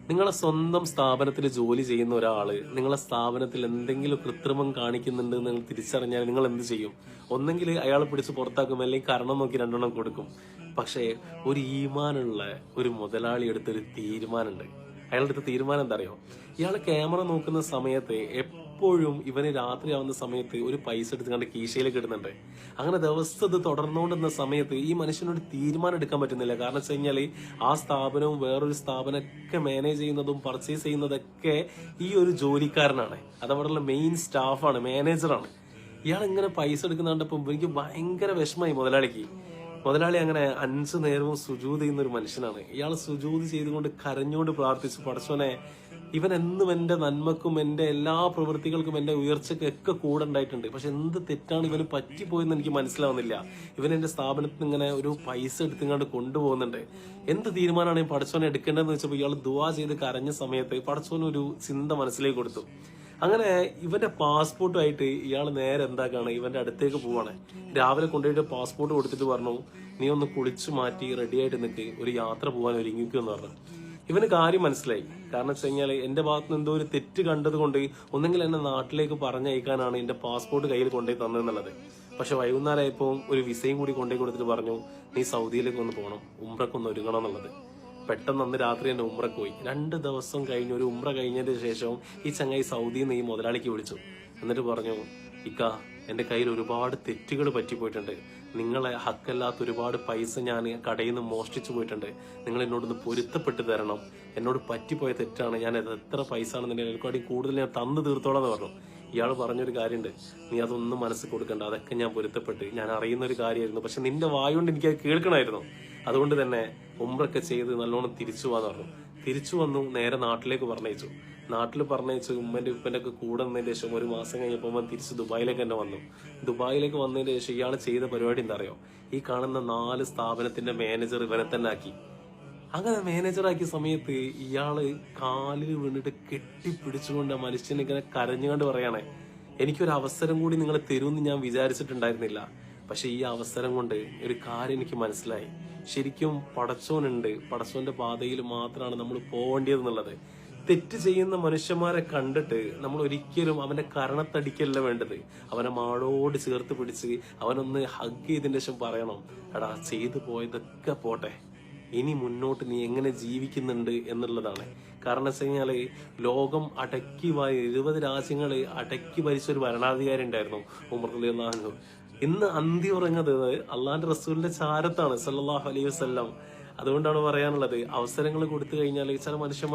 നിങ്ങളെ സ്വന്തം സ്ഥാപനത്തിൽ ജോലി ചെയ്യുന്ന ഒരാള് നിങ്ങളെ സ്ഥാപനത്തിൽ എന്തെങ്കിലും കൃത്രിമം കാണിക്കുന്നുണ്ട് എന്ന് നിങ്ങൾ തിരിച്ചറിഞ്ഞാൽ നിങ്ങൾ എന്ത് ചെയ്യും? ഒന്നെങ്കിൽ അയാളെ പിടിച്ച് പുറത്താക്കും, അല്ലെങ്കിൽ കാരണം നോക്കി രണ്ടെണ്ണം കൊടുക്കും. പക്ഷേ ഒരു ഈമാനുള്ള ഒരു മുതലാളി എടുത്തൊരു തീരുമാനമുണ്ട്. അയാളുടെ അടുത്ത തീരുമാനം എന്താ അറിയോ? ഇയാൾ ക്യാമറ നോക്കുന്ന സമയത്ത് എപ്പോഴും ഇവന് രാത്രിയാവുന്ന സമയത്ത് ഒരു പൈസ എടുത്ത് കണ്ട് കീശയിലേക്ക് ഇടുന്നുണ്ട്. അങ്ങനെ ദിവസം ഇത് തുടർന്നുകൊണ്ടിരുന്ന സമയത്ത് ഈ മനുഷ്യനോട് തീരുമാനം എടുക്കാൻ പറ്റുന്നില്ല. കാരണം വെച്ച് കഴിഞ്ഞാൽ ആ സ്ഥാപനവും വേറൊരു സ്ഥാപനമൊക്കെ മാനേജ് ചെയ്യുന്നതും പർച്ചേസ് ചെയ്യുന്നതൊക്കെ ഈ ഒരു ജോലിക്കാരനാണ്. അതവിടെയുള്ള മെയിൻ സ്റ്റാഫാണ്, മാനേജറാണ്. ഇയാൾ ഇങ്ങനെ പൈസ എടുക്കുന്ന കണ്ടപ്പോൾ എനിക്ക് ഭയങ്കര വിഷമായി മുതലാളി അങ്ങനെ 5 നേരവും സുജൂദ് ചെയ്യുന്ന ഒരു മനുഷ്യനാണ്. ഇയാൾ സുജൂദ് ചെയ്തുകൊണ്ട് കരഞ്ഞുകൊണ്ട് പ്രാർത്ഥിച്ചു, പടച്ചോനെ ഇവൻ എന്നും എന്റെ നന്മക്കും എന്റെ എല്ലാ പ്രവൃത്തികൾക്കും എന്റെ ഉയർച്ചയ്ക്കും ഒക്കെ കൂടെ ഉണ്ടായിട്ടുണ്ട്. പക്ഷെ എന്ത് തെറ്റാണ് ഇവന് പറ്റിപ്പോയെന്ന് എനിക്ക് മനസ്സിലാവുന്നില്ല. ഇവൻ എന്റെ സ്ഥാപനത്തിൽ ഇങ്ങനെ ഒരു പൈസ എടുത്തുകൊണ്ട് കൊണ്ടുപോകുന്നുണ്ട്. എന്ത് തീരുമാനമാണ് ഈ പടച്ചോനെ എടുക്കേണ്ടതെന്ന് വെച്ചപ്പോൾ ഇയാൾ ദുആ ചെയ്ത് കരഞ്ഞ സമയത്ത് പടച്ചോന് ഒരു ചിന്ത മനസ്സിലേക്ക് കൊടുത്തു. അങ്ങനെ ഇവന്റെ പാസ്പോർട്ടുമായിട്ട് ഇയാൾ നേരെ എന്താക്കാണ്, ഇവന്റെ അടുത്തേക്ക് പോവാണ്. രാവിലെ കൊണ്ടുപോയിട്ട് പാസ്പോർട്ട് കൊടുത്തിട്ട് പറഞ്ഞു, നീ ഒന്ന് കുളിച്ചു മാറ്റി റെഡി ആയിട്ട് നിൽക്ക്, ഒരു യാത്ര പോകാൻ ഒരുങ്ങിക്കുമെന്ന് പറഞ്ഞു. ഇവന് കാര്യം മനസ്സിലായി. കാരണം വെച്ച് കഴിഞ്ഞാൽ എന്റെ ഭാഗത്ത് നിന്ന് എന്തോ ഒരു തെറ്റ് കണ്ടത് കൊണ്ട് ഒന്നെങ്കിൽ എന്നെ നാട്ടിലേക്ക് പറഞ്ഞയക്കാനാണ് എന്റെ പാസ്പോർട്ട് കയ്യിൽ കൊണ്ടുപോയി തന്നെന്നുള്ളത്. പക്ഷെ വൈകുന്നേരമായപ്പോൾ ഒരു വിസയും കൂടി കൊണ്ടുപോയി കൊടുത്തിട്ട് പറഞ്ഞു, നീ സൗദിയിലേക്ക് ഒന്ന് പോകണം, ഉംറക്കൊന്ന് ഒരുങ്ങണം എന്നുള്ളത്. പെട്ടെന്ന് അന്ന് രാത്രി തന്നെ ഉംറക്ക് പോയി. 2 ദിവസം കഴിഞ്ഞ് ഒരു ഉംറ കഴിഞ്ഞതിന് ശേഷം ഈ ചങ്ങായി സൗദിയിൽ നിന്ന് ഈ മുതലാളിക്ക് വിളിച്ചു. എന്നിട്ട് പറഞ്ഞു, ഇക്ക എന്റെ കയ്യിൽ ഒരുപാട് തെറ്റുകൾ പറ്റിപ്പോയിട്ടുണ്ട്. നിങ്ങളെ ഹക്കല്ലാത്ത ഒരുപാട് പൈസ ഞാൻ കടയിൽ നിന്ന് മോഷ്ടിച്ചു പോയിട്ടുണ്ട്. നിങ്ങൾ എന്നോടൊന്ന് പൊരുത്തപ്പെട്ട് തരണം. എന്നോട് പറ്റിപ്പോയ തെറ്റാണ്. ഞാൻ എത്ര പൈസ ആണെന്നുണ്ടെങ്കിൽ എനിക്കാടി കൂടുതൽ ഞാൻ തന്നു തീർത്തോളാം എന്ന് പറഞ്ഞു. ഇയാൾ പറഞ്ഞൊരു കാര്യമുണ്ട്, നീ അതൊന്നും മനസ്സിൽ കൊടുക്കണ്ട, അതൊക്കെ ഞാൻ പൊരുത്തപ്പെട്ട്, ഞാൻ അറിയുന്ന ഒരു കാര്യമായിരുന്നു. പക്ഷെ നിന്റെ വായുകൊണ്ട് എനിക്കത് കേൾക്കണമായിരുന്നു. അതുകൊണ്ട് തന്നെ ഉംറയൊക്കെ ചെയ്ത് നല്ലോണം തിരിച്ചു പോവാന്ന് പറഞ്ഞു. തിരിച്ചു വന്നു, നേരെ നാട്ടിലേക്ക് പറഞ്ഞയച്ചു. നാട്ടിൽ പറഞ്ഞയച്ചു ഉമ്മന്റെ ഉപ്പന്റെ ഒക്കെ കൂടെ വന്നതിന് ശേഷം 1 മാസം കഴിഞ്ഞപ്പോൾ തിരിച്ച് ദുബായിലേക്ക് തന്നെ വന്നു. ദുബായിലേക്ക് വന്നതിന് ശേഷം ഇയാൾ ചെയ്ത പരിപാടി എന്താ അറിയോ? ഈ കാണുന്ന 4 സ്ഥാപനത്തിന്റെ മാനേജർ ഇവനെ തന്നെ ആക്കി. അങ്ങനെ മാനേജറാക്കിയ സമയത്ത് ഇയാള് കാലിൽ വീണിട്ട് കെട്ടിപ്പിടിച്ചുകൊണ്ട് ആ മനുഷ്യനെ ഇങ്ങനെ കരഞ്ഞുകൊണ്ട് പറയണേ, എനിക്കൊരു അവസരം കൂടി നിങ്ങൾ തരുമെന്ന് ഞാൻ വിചാരിച്ചിട്ടുണ്ടായിരുന്നില്ല. പക്ഷെ ഈ അവസരം കൊണ്ട് ഒരു കാര്യം എനിക്ക് മനസ്സിലായി. ശരിക്കും പടച്ചോനുണ്ട്, പടച്ചോന്റെ പാതയിൽ മാത്രമാണ് നമ്മൾ പോവേണ്ടതെന്നുള്ളത്. തെറ്റ് ചെയ്യുന്ന മനുഷ്യന്മാരെ കണ്ടിട്ട് നമ്മൾ ഒരിക്കലും അവന്റെ കരണത്തടിക്കല്ല വേണ്ടത്. അവനെ മാടോട് ചേർത്ത് പിടിച്ച് അവനൊന്ന് ഹഗ് ചെയ്തതിന് ശേഷം പറയണം, എടാ ചെയ്തു പോയതൊക്കെ പോട്ടെ, ഇനി മുന്നോട്ട് നീ എങ്ങനെ ജീവിക്കുന്നുണ്ട് എന്നുള്ളതാണ്. കാരണം വെച്ച് കഴിഞ്ഞാല് ലോകം അടക്കി 20 രാജ്യങ്ങള് അടക്കി ഭരിച്ച ഒരു ഭരണാധികാരി ഉണ്ടായിരുന്നു, ഉമർ റളിയല്ലാഹു അൻഹു. ഇന്ന് അന്തി ഉറങ്ങുന്നത് അള്ളാന്റെ റസൂലിന്റെ ചാരത്താണ് സല്ലല്ലാഹു അലൈഹി വസല്ലം. അതുകൊണ്ടാണ് പറയാനുള്ളത്, അവസരങ്ങൾ കൊടുത്തു കഴിഞ്ഞാൽ ചില മനുഷ്യന്മാർ